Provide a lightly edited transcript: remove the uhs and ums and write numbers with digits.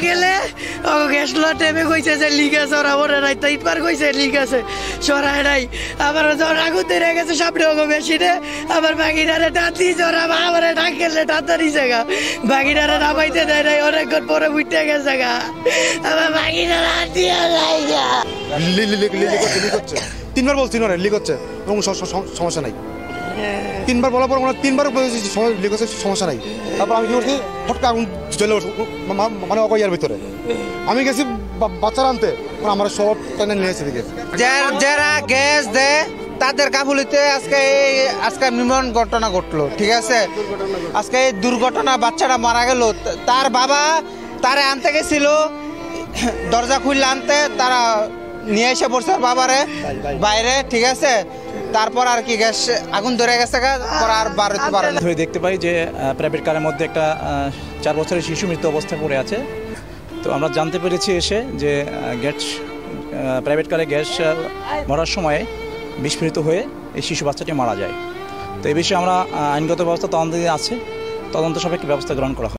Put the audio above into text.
গেলে গ্যাস টেপে কইছে যে লিক আছে ওরা ওরা নাই তো ইটবার কইছে লিক আছে সরাই নাই আবার যখন আগুন ধরে গেছে সামনে ওগো মেশিনে আবার বাগিনারে টান দিয়েছে ওরা আবার টান গেলে টানতে দিছে গা বাগিনারে নামাইতে দেয় নাই অনেকক্ষণ পরে উঠতে গেছে গা আবার বাগিনারে হাত দিয়ে যায় গা লিক হচ্ছে 3বার বলছি না লিক হচ্ছে এবং সমস্যা নাই 3বার বলার পর আমরা 3বার লিক হচ্ছে সমস্যা নাই তারপর আমি কি করছি ফটকা আগুন জ্বলে মানে অকইয়ার ভিতরে আমি গেছি বাচ্চারা আনতে আমার সব টানে নিয়ে এসে দিকে যারা গ্যাস দেয় তাদের কাফুলিতে আজকে নির্মম ঘটনা ঘটলো ঠিক আছে আজকে এই দুর্ঘটনা বাচ্চাটা মারা গেল তার বাবা তারে আনতে গেছিল দরজা খুললে আনতে তারা নিয়ে এসে পড়ছে বাবারে বাইরে ঠিক আছে তারপর আর কি গ্যাস আগুন ধরে গেছে আর বার হতে পারে না দেখতে পাই যে প্রাইভেট কারের মধ্যে একটা 4 বছরের শিশু মৃত অবস্থা পড়ে আছে তো আমরা জানতে পেরেছি এসে যে প্রাইভেট কারে গ্যাস ভরার সময় বিস্ফোরিত হয়ে এই শিশু বাচ্চাটি মারা যায় তো এই বিষয়ে আমরা আইনগত ব্যবস্থা তদন্ত আছে তদন্ত সাপেক্ষে ব্যবস্থা গ্রহণ করা হয়।